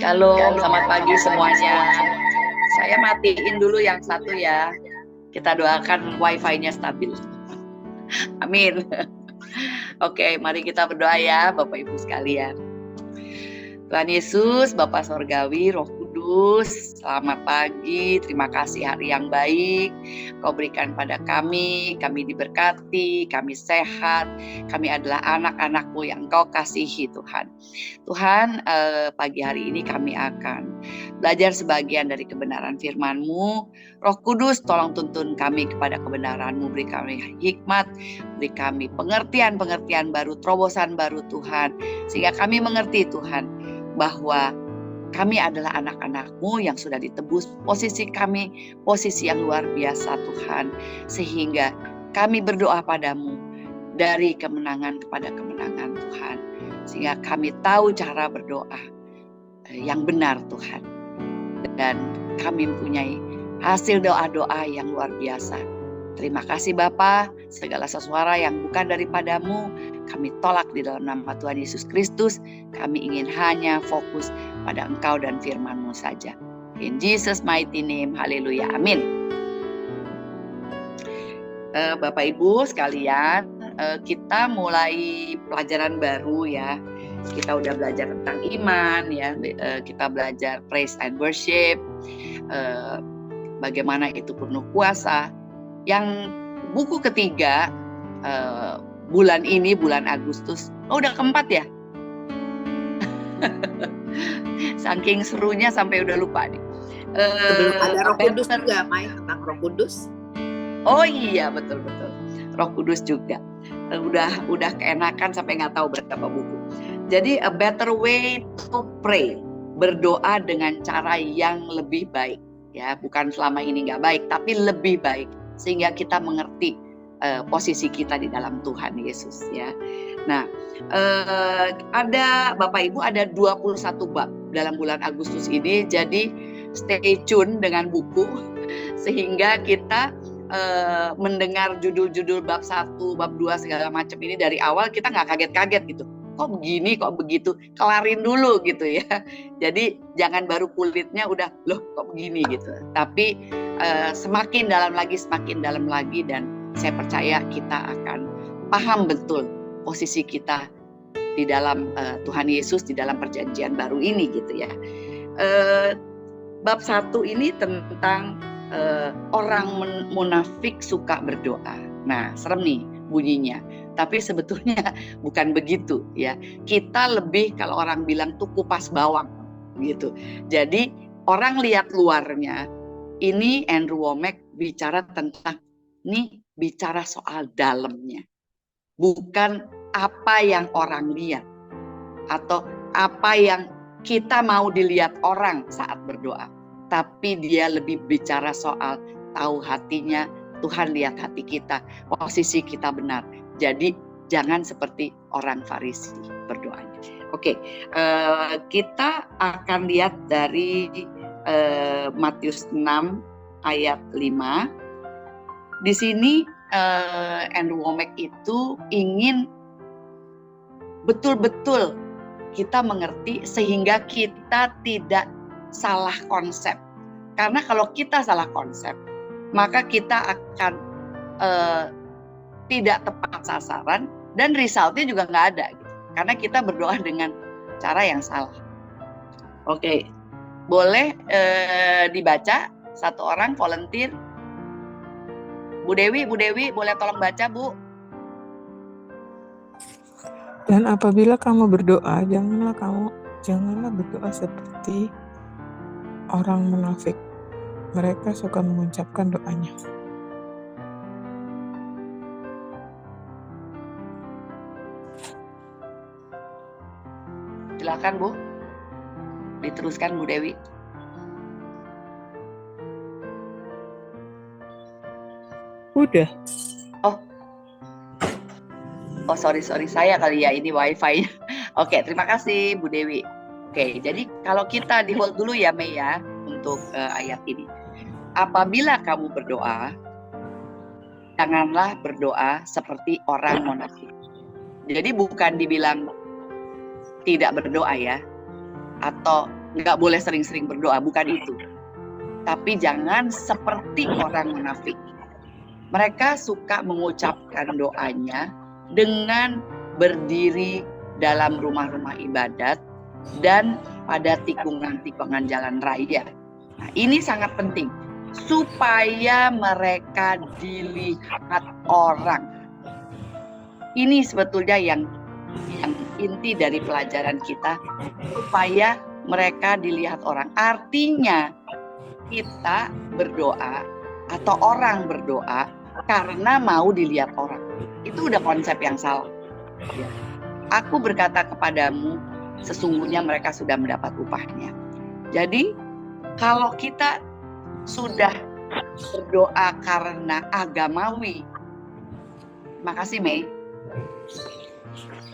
Shalom, selamat pagi semuanya. Saya matiin dulu yang satu ya. Kita doakan wifi-nya stabil. Amin. Oke, mari kita berdoa ya Bapak Ibu sekalian. Tuhan Yesus, Bapa Sorgawi, Roh Kudus, selamat pagi, terima kasih hari yang baik Kau berikan pada kami diberkati, kami sehat, kami adalah anak-anak-Mu yang Kau kasihi Tuhan. Tuhan, pagi hari ini kami akan belajar sebagian dari kebenaran firman-Mu. Roh Kudus, tolong tuntun kami kepada kebenaran-Mu, beri kami hikmat, beri kami pengertian-pengertian baru, terobosan baru Tuhan, sehingga kami mengerti Tuhan, bahwa kami adalah anak-anak-Mu yang sudah ditebus. Posisi kami, posisi yang luar biasa Tuhan. Sehingga kami berdoa padamu dari kemenangan kepada kemenangan Tuhan. Sehingga kami tahu cara berdoa yang benar Tuhan. Dan kami mempunyai hasil doa-doa yang luar biasa. Terima kasih Bapa, segala sesuara yang bukan daripadamu, kami tolak di dalam nama Tuhan Yesus Kristus. Kami ingin hanya fokus pada Engkau dan firman-Mu saja. In Jesus mighty name, haleluya, amin. Bapak Ibu sekalian, kita mulai pelajaran baru ya. Kita udah belajar tentang iman ya, kita belajar praise and worship, bagaimana itu penuh kuasa. Yang buku ketiga bulan ini, bulan Agustus, udah keempat ya? Saking serunya sampai udah lupa nih. Sebelum ada Roh Kudus juga, Mai, tentang Roh Kudus. Oh iya, betul. Roh Kudus juga. Udah keenakan sampai nggak tahu berapa buku. Jadi a better way to pray, berdoa dengan cara yang lebih baik. Ya, bukan selama ini nggak baik, tapi lebih baik. Sehingga kita mengerti posisi kita di dalam Tuhan Yesus ya. Nah, ada Bapak Ibu ada 21 bab dalam bulan Agustus ini. Jadi stay tune dengan buku sehingga kita mendengar judul-judul bab 1, bab 2 segala macam ini dari awal kita nggak kaget-kaget gitu. Kok begini, kok begitu, kelarin dulu gitu ya. Jadi jangan baru kulitnya udah, loh kok begini gitu. Tapi semakin dalam lagi dan saya percaya kita akan paham betul posisi kita di dalam Tuhan Yesus, di dalam perjanjian baru ini gitu ya. Bab 1 ini tentang orang munafik suka berdoa. Nah, serem nih bunyinya. Tapi sebetulnya bukan begitu ya. Kita lebih kalau orang bilang tuh kupas bawang gitu. Jadi orang lihat luarnya. Ini Andrew Wommack bicara tentang bicara soal dalamnya. Bukan apa yang orang lihat atau apa yang kita mau dilihat orang saat berdoa. Tapi dia lebih bicara soal tahu hatinya, Tuhan lihat hati kita, posisi kita benar. Jadi jangan seperti orang Farisi berdoanya. Oke, kita akan lihat dari Matius 6 ayat 5. Di sini Andrew Wommack itu ingin betul-betul kita mengerti sehingga kita tidak salah konsep. Karena kalau kita salah konsep, maka kita akan tidak tepat sasaran dan resultnya juga nggak ada gitu. Karena kita berdoa dengan cara yang salah. Oke, boleh dibaca satu orang volunteer. Bu Dewi boleh tolong baca Bu. Dan apabila kamu berdoa, janganlah berdoa seperti orang munafik. Mereka suka mengucapkan doanya. Silakan Bu, diteruskan Bu Dewi. Udah. Oh sorry saya kali ya ini wifi. Oke, terima kasih Bu Dewi. Oke, jadi kalau kita di hold dulu ya Mei ya untuk ayat ini. Apabila kamu berdoa, janganlah berdoa seperti orang munafik. Jadi bukan dibilang tidak berdoa ya, atau nggak boleh sering-sering berdoa, bukan itu. Tapi jangan seperti orang munafik. Mereka suka mengucapkan doanya dengan berdiri dalam rumah-rumah ibadat dan pada tikungan-tikungan jalan raya. Nah, ini sangat penting supaya mereka dilihat orang. Ini sebetulnya yang inti dari pelajaran kita, supaya mereka dilihat orang. Artinya kita berdoa atau orang berdoa karena mau dilihat orang. Itu udah konsep yang salah. Aku berkata kepadamu, sesungguhnya mereka sudah mendapat upahnya. Jadi kalau kita sudah berdoa karena agamawi, makasih Mei,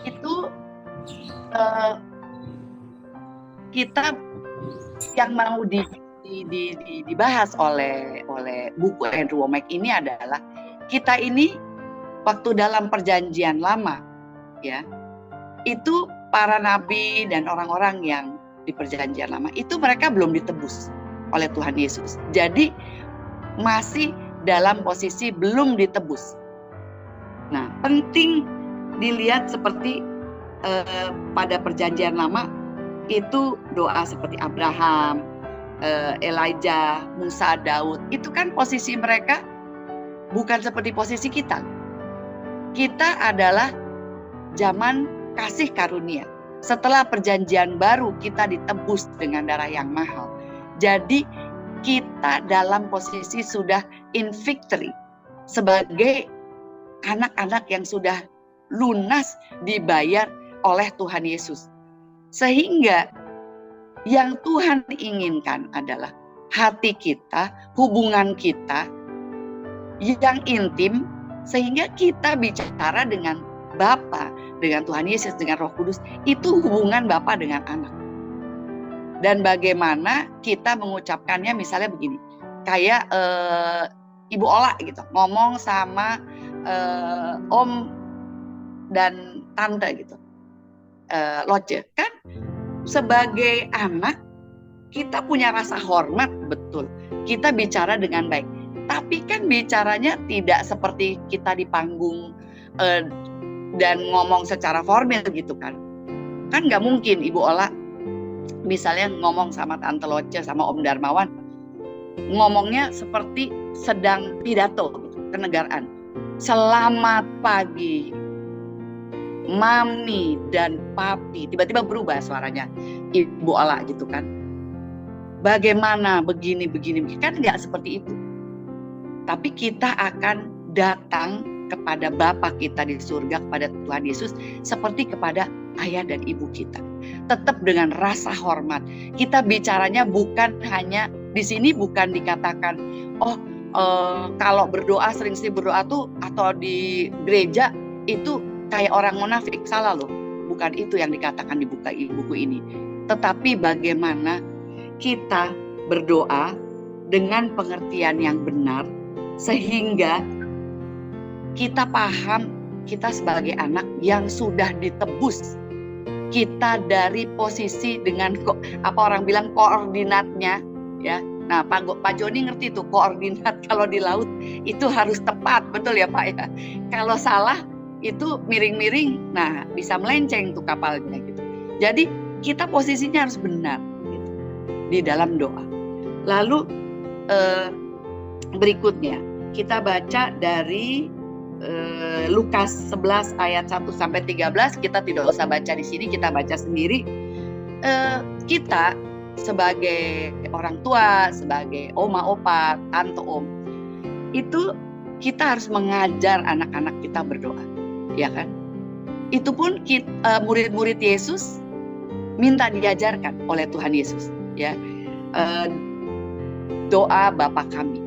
itu kita yang mau dibahas oleh buku Andrew Wommack ini adalah kita ini waktu dalam perjanjian lama, ya, itu para nabi dan orang-orang yang di perjanjian lama itu mereka belum ditebus oleh Tuhan Yesus. Jadi masih dalam posisi belum ditebus. Nah, penting dilihat seperti pada perjanjian lama itu doa seperti Abraham, Elijah, Musa, Daud, itu kan posisi mereka bukan seperti posisi kita. Kita adalah zaman kasih karunia. Setelah perjanjian baru kita ditebus dengan darah yang mahal. Jadi kita dalam posisi sudah in victory sebagai anak-anak yang sudah lunas dibayar oleh Tuhan Yesus. Sehingga yang Tuhan inginkan adalah hati kita, hubungan kita yang intim, sehingga kita bicara dengan Bapa, dengan Tuhan Yesus, dengan Roh Kudus, itu hubungan Bapa dengan anak. Dan bagaimana kita mengucapkannya, misalnya begini, kayak Ibu Ola gitu, ngomong sama Om dan Tante gitu, Loce, kan sebagai anak kita punya rasa hormat, betul, kita bicara dengan baik, tapi kan bicaranya tidak seperti kita di panggung dan ngomong secara formal gitu kan nggak mungkin Ibu Ola misalnya ngomong sama Tante Loce sama Om Darmawan ngomongnya seperti sedang pidato gitu, kenegaraan. Selamat pagi Mami dan Papi, tiba-tiba berubah suaranya Ibu Ola gitu kan. Bagaimana begini kan nggak seperti itu. Tapi kita akan datang kepada Bapa kita di surga, kepada Tuhan Yesus seperti kepada ayah dan ibu kita. Tetap dengan rasa hormat. Kita bicaranya bukan hanya di sini, bukan dikatakan kalau berdoa sering-sering berdoa tuh atau di gereja itu kayak orang munafik. Salah loh. Bukan itu yang dikatakan di buku ini. Tetapi bagaimana kita berdoa dengan pengertian yang benar sehingga kita paham kita sebagai anak yang sudah ditebus. Kita dari posisi dengan orang bilang koordinatnya, ya. Nah, Pak Joni ngerti tuh koordinat kalau di laut itu harus tepat, betul ya Pak ya. Kalau salah itu miring-miring, nah bisa melenceng tuh kapalnya gitu. Jadi kita posisinya harus benar gitu, di dalam doa. Lalu berikutnya kita baca dari Lukas 11 ayat 1 sampai 13, kita tidak usah baca di sini, kita baca sendiri. Kita sebagai orang tua, sebagai oma, opa, tante, om, itu kita harus mengajar anak-anak kita berdoa, ya kan? Itu pun murid-murid Yesus minta diajarkan oleh Tuhan Yesus, ya. Doa Bapa kami.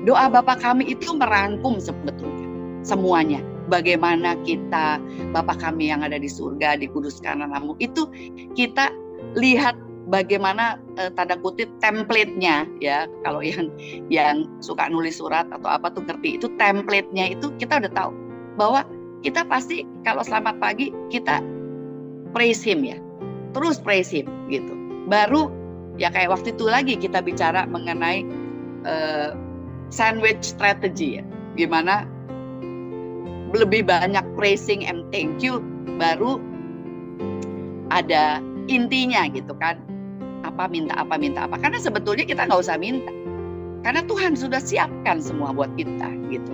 Doa Bapa kami itu merangkum sebetulnya semuanya. Bagaimana kita, Bapa kami yang ada di surga, dikuduskan namamu. Itu kita lihat bagaimana tanda kutip template-nya, ya. Kalau yang suka nulis surat atau apa tuh ngerti, itu template-nya itu kita udah tahu bahwa kita pasti kalau selamat pagi kita praise him, ya. Terus praise him gitu. Baru ya kayak waktu itu lagi kita bicara mengenai sandwich strategy ya. Gimana lebih banyak praising and thank you, baru ada intinya gitu kan. Apa minta apa. Karena sebetulnya kita nggak usah minta. Karena Tuhan sudah siapkan semua buat kita gitu.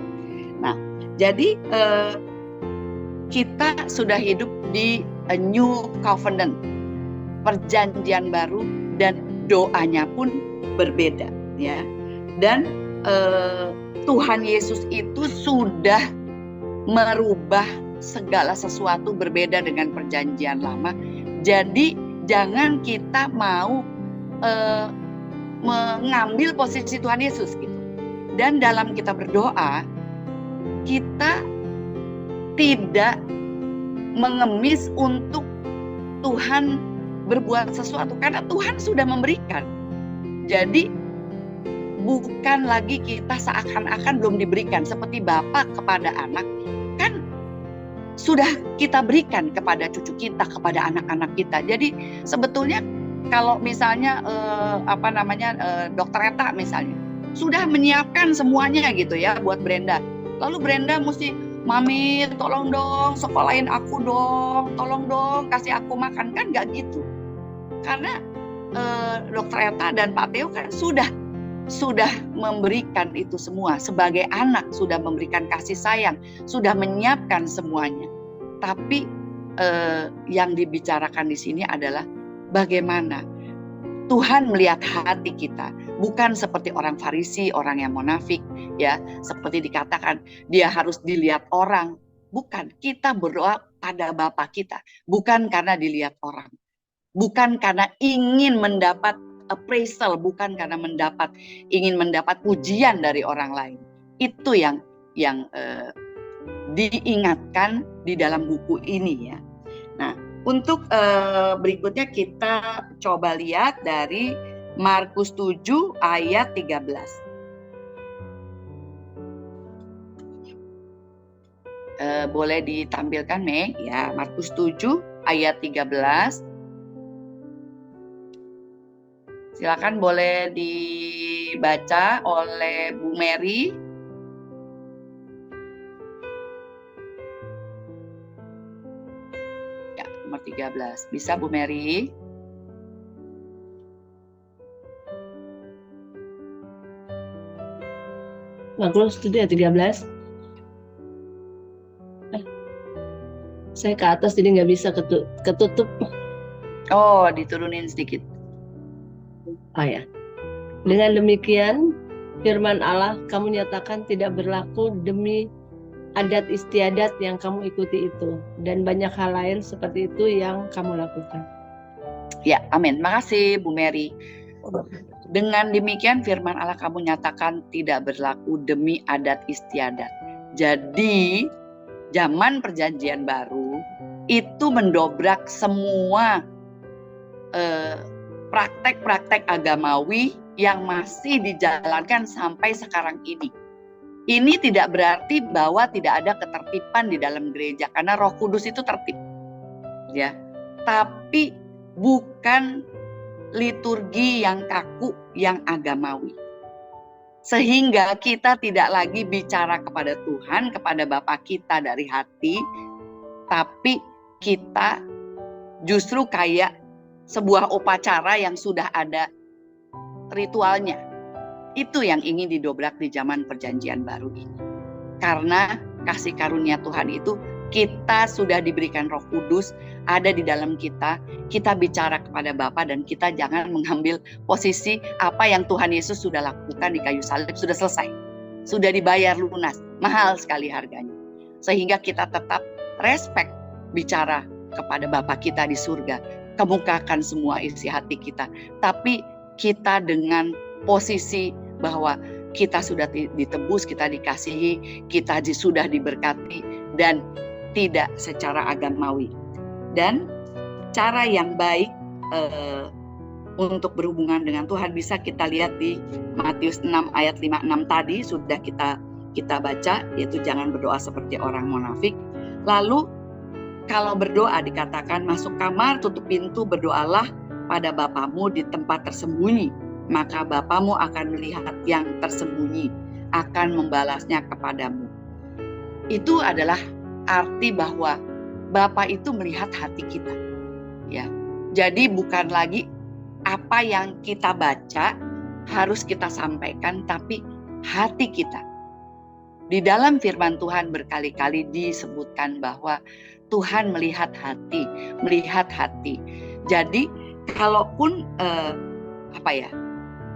Nah, jadi kita sudah hidup di a new covenant, perjanjian baru, dan doanya pun berbeda ya. Dan Tuhan Yesus itu sudah merubah segala sesuatu berbeda dengan perjanjian lama. Jadi jangan kita mau mengambil posisi Tuhan Yesus gitu. Dan dalam kita berdoa, kita tidak mengemis untuk Tuhan berbuat sesuatu karena Tuhan sudah memberikan. Jadi bukan lagi kita seakan-akan belum diberikan, seperti Bapa kepada anak kan sudah kita berikan kepada cucu kita, kepada anak-anak kita. Jadi sebetulnya kalau misalnya Dokter Eta misalnya sudah menyiapkan semuanya gitu ya buat Brenda. Lalu Brenda mesti, Mami tolong dong sekolahin aku dong, tolong dong kasih aku makan, kan nggak gitu. Karena Dokter Eta dan Pak Theo kan sudah memberikan itu semua sebagai anak, sudah memberikan kasih sayang, sudah menyiapkan semuanya. Tapi yang dibicarakan di sini adalah bagaimana Tuhan melihat hati kita, bukan seperti orang Farisi, orang yang munafik, ya, seperti dikatakan dia harus dilihat orang. Bukan, kita berdoa pada Bapa kita, bukan karena dilihat orang, bukan karena ingin mendapat appraisal, bukan karena ingin mendapat pujian dari orang lain. Itu yang diingatkan di dalam buku ini ya. Nah, untuk berikutnya kita coba lihat dari Markus 7 ayat 13. Boleh ditampilkan, Mei? Ya, Markus 7 ayat 13. Silakan boleh dibaca oleh Bu Mary. Ya, nomor 13. Bisa Bu Mary? Markus 7 ayat 13. Saya ke atas jadi nggak bisa ketutup. Oh, diturunin sedikit. Oh ya. Dengan demikian, firman Allah kamu nyatakan tidak berlaku demi adat istiadat yang kamu ikuti itu, dan banyak hal lain seperti itu yang kamu lakukan. Ya, amin. Makasih Bu Mary. Dengan demikian firman Allah kamu nyatakan tidak berlaku demi adat istiadat. Jadi zaman perjanjian baru itu mendobrak semua praktek-praktek agamawi yang masih dijalankan sampai sekarang ini. Ini tidak berarti bahwa tidak ada ketertiban di dalam gereja, karena Roh Kudus itu tertib, ya. Tapi bukan liturgi yang kaku, yang agamawi. Sehingga kita tidak lagi bicara kepada Tuhan, kepada Bapa kita dari hati, tapi kita justru kayak sebuah upacara yang sudah ada ritualnya. Itu yang ingin didobrak di zaman perjanjian baru ini. Karena kasih karunia Tuhan itu, kita sudah diberikan Roh Kudus, ada di dalam kita. Kita bicara kepada Bapa dan kita jangan mengambil posisi apa yang Tuhan Yesus sudah lakukan di kayu salib, sudah selesai. Sudah dibayar lunas, mahal sekali harganya. Sehingga kita tetap respect bicara kepada Bapa kita di surga. Kemukakan semua isi hati kita. Tapi kita dengan posisi bahwa kita sudah ditebus, kita dikasihi, kita sudah diberkati, dan tidak secara agamawi. Dan cara yang baik untuk berhubungan dengan Tuhan bisa kita lihat di Matius 6 ayat 56 tadi sudah kita baca, yaitu jangan berdoa seperti orang munafik. Lalu kalau berdoa dikatakan masuk kamar, tutup pintu, berdoalah pada Bapamu di tempat tersembunyi, maka Bapamu akan melihat yang tersembunyi, akan membalasnya kepadamu. Itu adalah arti bahwa Bapa itu melihat hati kita. Ya. Jadi bukan lagi apa yang kita baca harus kita sampaikan, tapi hati kita. Di dalam firman Tuhan berkali-kali disebutkan bahwa Tuhan melihat hati, melihat hati. Jadi kalaupun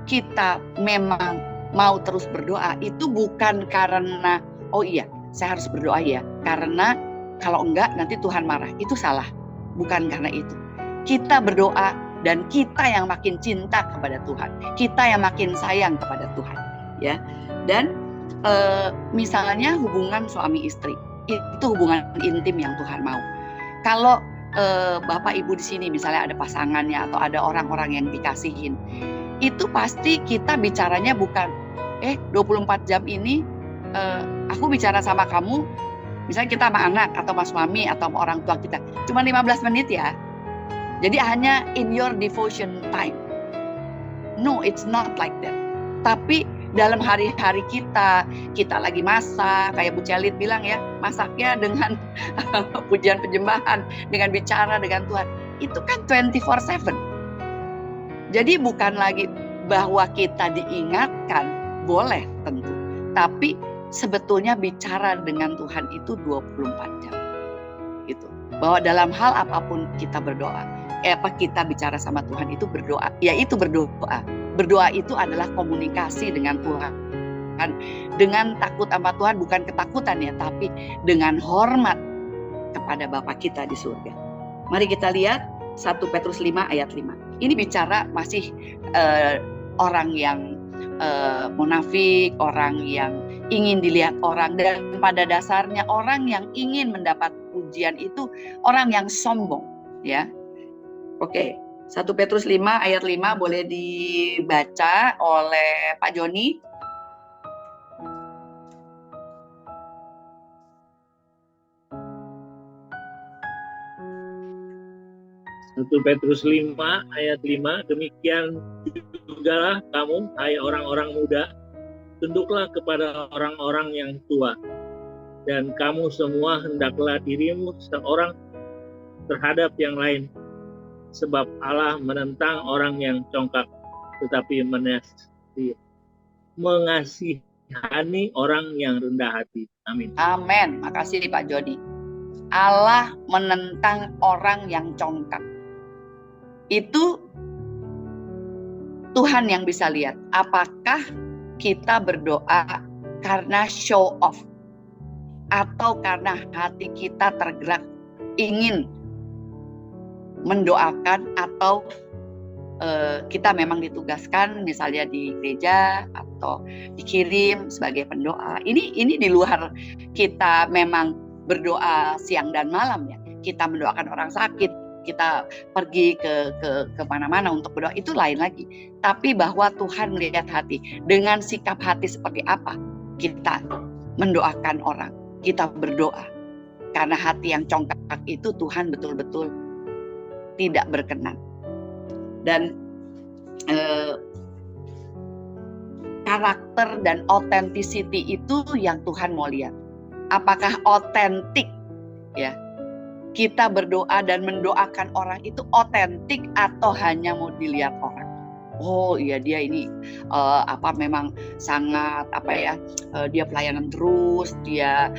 kita memang mau terus berdoa, itu bukan karena oh iya saya harus berdoa ya, karena kalau enggak nanti Tuhan marah. Itu salah, bukan karena itu. Kita berdoa dan kita yang makin cinta kepada Tuhan, kita yang makin sayang kepada Tuhan, ya. Dan misalnya hubungan suami istri, itu hubungan intim yang Tuhan mau. Kalau Bapak Ibu di sini misalnya ada pasangannya atau ada orang-orang yang dikasihin, itu pasti kita bicaranya bukan 24 jam ini aku bicara sama kamu, misalnya kita sama anak atau sama suami atau sama orang tua kita, cuma 15 menit ya. Jadi hanya in your devotion time. No, it's not like that. Tapi dalam hari-hari kita lagi masak, kayak Bu Celit bilang ya, masaknya dengan pujian penyembahan, dengan bicara dengan Tuhan. Itu kan 24/7. Jadi bukan lagi bahwa kita diingatkan, boleh tentu. Tapi sebetulnya bicara dengan Tuhan itu 24 jam. Gitu. Bahwa dalam hal apapun kita berdoa. Kita bicara sama Tuhan itu berdoa, yaitu berdoa. Berdoa itu adalah komunikasi dengan Tuhan. Dengan takut sama Tuhan, bukan ketakutan ya, tapi dengan hormat kepada Bapa kita di surga. Mari kita lihat 1 Petrus 5 ayat 5. Ini bicara masih orang yang munafik, orang yang ingin dilihat orang, dan pada dasarnya orang yang ingin mendapat pujian itu orang yang sombong, ya. Oke, 1 Petrus 5 ayat 5 boleh dibaca oleh Pak Joni. Satu Petrus 5 ayat 5, demikian jugalah kamu, hai orang-orang muda, tunduklah kepada orang-orang yang tua, dan kamu semua hendaklah dirimu seorang terhadap yang lain, sebab Allah menentang orang yang congkak, tetapi mengasihani orang yang rendah hati. Amin. Amin. Makasih Pak Joni. Allah menentang orang yang congkak. Itu Tuhan yang bisa lihat. Apakah kita berdoa karena show off, atau karena hati kita tergerak ingin mendoakan, atau kita memang ditugaskan misalnya di gereja atau dikirim sebagai pendoa. Ini di luar kita memang berdoa siang dan malam ya. Kita mendoakan orang sakit, kita pergi ke mana-mana untuk berdoa, itu lain lagi. Tapi bahwa Tuhan melihat hati, dengan sikap hati seperti apa kita mendoakan orang, kita berdoa. Karena hati yang congkak itu Tuhan betul-betul tidak berkenan. Dan karakter dan authenticity itu yang Tuhan mau lihat. Apakah otentik ya? Kita berdoa dan mendoakan orang itu otentik atau hanya mau dilihat orang? Oh iya dia ini memang sangat dia pelayanan terus, dia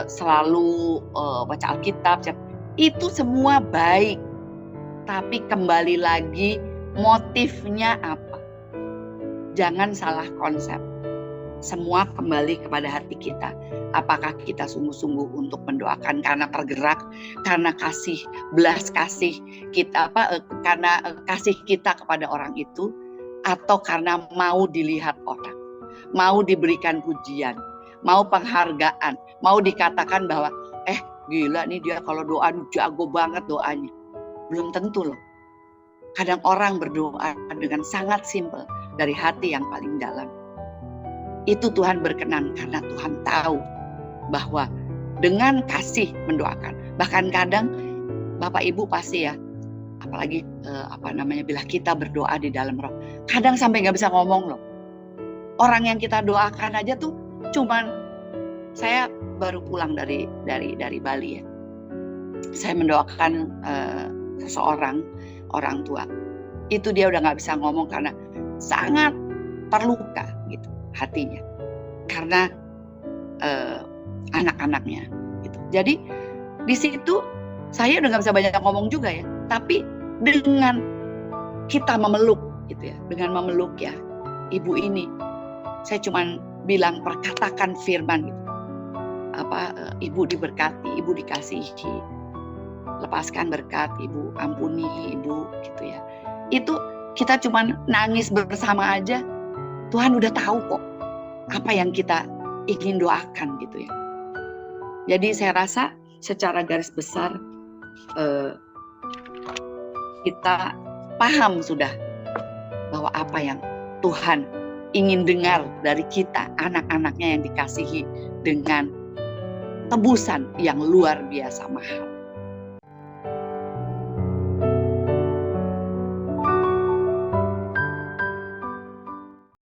selalu baca Alkitab. Itu semua baik. Tapi kembali lagi motifnya apa? Jangan salah konsep. Semua kembali kepada hati kita. Apakah kita sungguh-sungguh untuk mendoakan karena tergerak, karena kasih, belas kasih kita, karena kasih kita kepada orang itu, atau karena mau dilihat orang, mau diberikan pujian, mau penghargaan, mau dikatakan bahwa gila nih dia kalau doa jago banget doanya. Belum tentu loh. Kadang orang berdoa dengan sangat simpel dari hati yang paling dalam. Itu Tuhan berkenan karena Tuhan tahu bahwa dengan kasih mendoakan. Bahkan kadang Bapak Ibu pasti ya, apalagi bila kita berdoa di dalam roh, kadang sampai nggak bisa ngomong loh. Orang yang kita doakan aja tuh cuman, saya baru pulang dari Bali ya. Saya mendoakan seseorang, orang tua. Itu dia udah nggak bisa ngomong karena sangat terluka gitu hatinya. Karena anak-anaknya gitu. Jadi di situ saya udah nggak bisa banyak ngomong juga ya. Tapi dengan kita memeluk gitu ya, dengan memeluk ya ibu ini, saya cuman bilang, perkatakan firman gitu. Ibu diberkati, ibu dikasihi, lepaskan berkat, ibu ampuni, ibu gitu ya. Itu kita cuman nangis bersama aja, Tuhan udah tahu kok apa yang kita ingin doakan gitu ya. Jadi saya rasa secara garis besar kita paham sudah bahwa apa yang Tuhan ingin dengar dari kita, anak-anaknya yang dikasihi dengan tebusan yang luar biasa mahal.